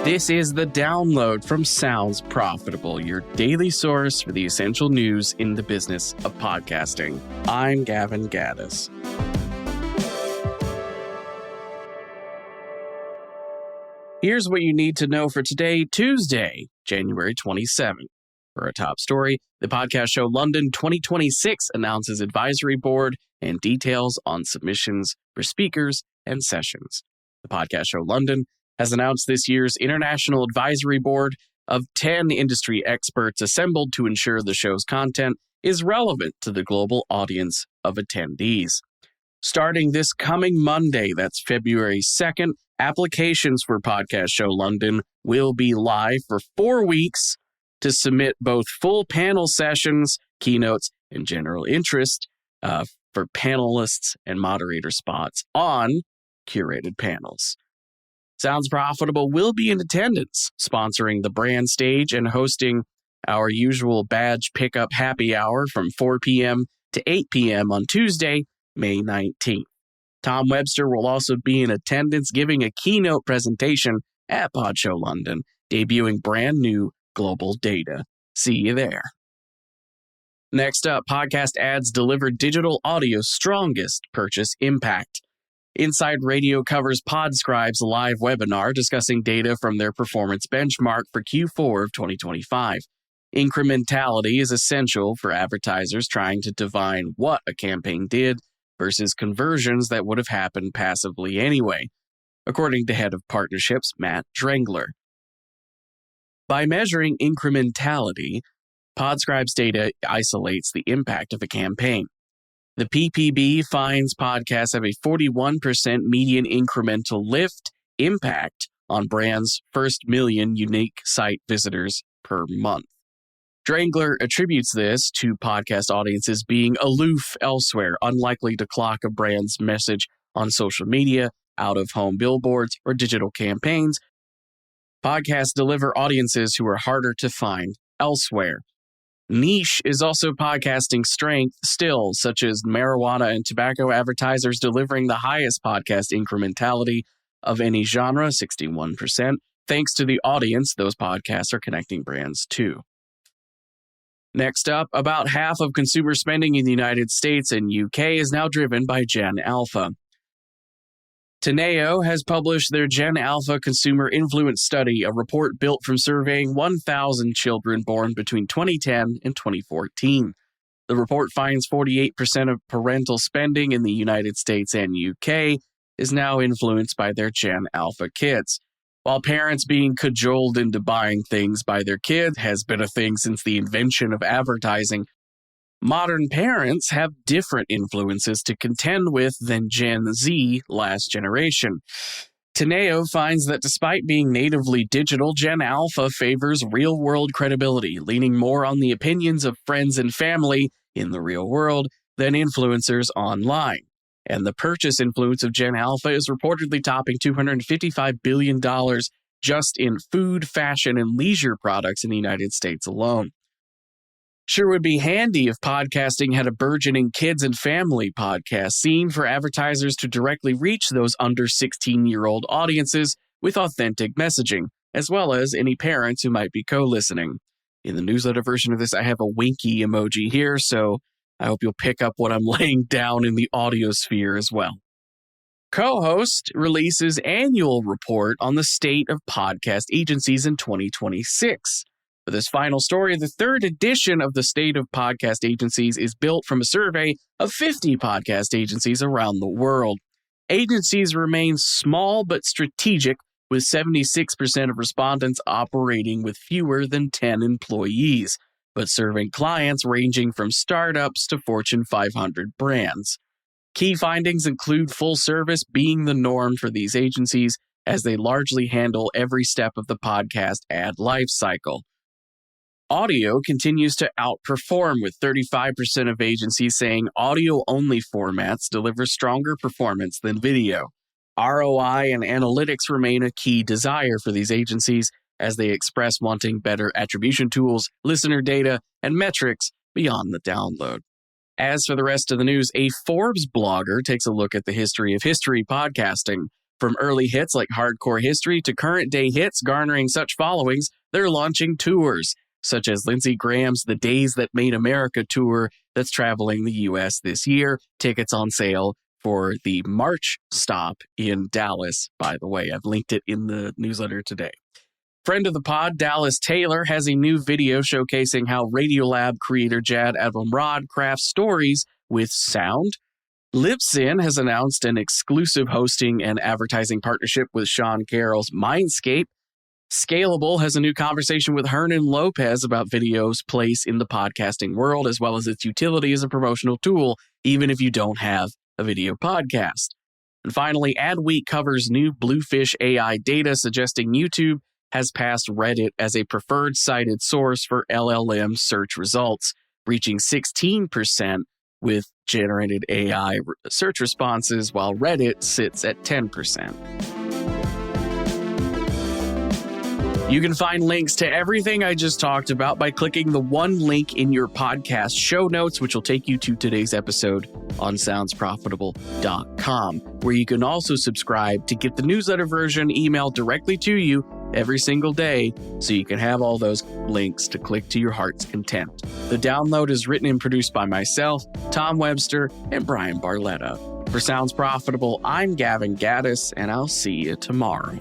This is The Download from Sounds Profitable, your daily source for the essential news in the business of podcasting. I'm Gavin Gaddis. Here's what you need to know for today, Tuesday, January 27th. For our top story, the podcast show London 2026 announces advisory board and details on submissions for speakers and sessions. The podcast show London has announced this year's International Advisory Board of 10 industry experts assembled to ensure the show's content is relevant to the global audience of attendees. Starting this coming Monday, that's February 2nd, applications for Podcast Show London will be live for 4 weeks to submit both full panel sessions, keynotes, and general interest for panelists and moderator spots on curated panels. Sounds Profitable will be in attendance, sponsoring the brand stage and hosting our usual badge pickup happy hour from 4 p.m. to 8 p.m. on Tuesday, May 19th. Tom Webster will also be in attendance giving a keynote presentation at Pod Show London, debuting brand new global data. See you there. Next up, podcast ads deliver digital audio's strongest purchase impact. Inside Radio covers Podscribe's live webinar discussing data from their performance benchmark for Q4 of 2025. Incrementality is essential for advertisers trying to divine what a campaign did versus conversions that would have happened passively anyway, according to head of partnerships Matt Drengler. By measuring incrementality, Podscribe's data isolates the impact of a campaign. The PPB finds podcasts have a 41% median incremental lift impact on brands' first million unique site visitors per month. Drengler attributes this to podcast audiences being aloof elsewhere, unlikely to clock a brand's message on social media, out-of-home billboards, or digital campaigns. Podcasts deliver audiences who are harder to find elsewhere. Niche is also podcasting strength still, such as marijuana and tobacco advertisers delivering the highest podcast incrementality of any genre, 61%, thanks to the audience those podcasts are connecting brands to. Next up, about half of consumer spending in the United States and UK is now driven by Gen Alpha. Teneo has published their Gen Alpha Consumer Influence Study, a report built from surveying 1,000 children born between 2010 and 2014. The report finds 48% of parental spending in the United States and UK is now influenced by their Gen Alpha kids. While parents being cajoled into buying things by their kid has been a thing since the invention of advertising, modern parents have different influences to contend with than Gen Z last generation. Teneo finds that despite being natively digital, Gen Alpha favors real-world credibility, leaning more on the opinions of friends and family in the real world than influencers online. And the purchase influence of Gen Alpha is reportedly topping $255 billion just in food, fashion, and leisure products in the United States alone. Sure would be handy if podcasting had a burgeoning kids and family podcast scene for advertisers to directly reach those under 16-year-old audiences with authentic messaging, as well as any parents who might be co-listening. In the newsletter version of this, I have a winky emoji here, so I hope you'll pick up what I'm laying down in the audio sphere as well. CoHost releases annual report on the state of podcast agencies in 2026. For this final story, the third edition of the State of Podcast Agencies is built from a survey of 50 podcast agencies around the world. Agencies remain small but strategic, with 76% of respondents operating with fewer than 10 employees, but serving clients ranging from startups to Fortune 500 brands. Key findings include full service being the norm for these agencies, as they largely handle every step of the podcast ad lifecycle. Audio continues to outperform, with 35% of agencies saying audio-only formats deliver stronger performance than video. ROI and analytics remain a key desire for these agencies as they express wanting better attribution tools, listener data, and metrics beyond the download. As for the rest of the news, a Forbes blogger takes a look at the history of history podcasting. From early hits like Hardcore History to current day hits garnering such followings, they're launching tours, such as Lindsey Graham's The Days That Made America tour that's traveling the U.S. this year. Tickets on sale for the March stop in Dallas, by the way. I've linked it in the newsletter today. Friend of the pod, Dallas Taylor, has a new video showcasing how Radiolab creator Jad Abumrad crafts stories with sound. Libsyn has announced an exclusive hosting and advertising partnership with Sean Carroll's Mindscape. Scalable has a new conversation with Hernan Lopez about video's place in the podcasting world, as well as its utility as a promotional tool, even if you don't have a video podcast. And finally, Adweek covers new Bluefish AI data suggesting YouTube has passed Reddit as a preferred cited source for LLM search results, reaching 16% with generated AI search responses, while Reddit sits at 10%. You can find links to everything I just talked about by clicking the one link in your podcast show notes, which will take you to today's episode on soundsprofitable.com, where you can also subscribe to get the newsletter version emailed directly to you every single day, so you can have all those links to click to your heart's content. The download is written and produced by myself, Tom Webster, and Brian Barletta. For Sounds Profitable, I'm Gavin Gaddis, and I'll see you tomorrow.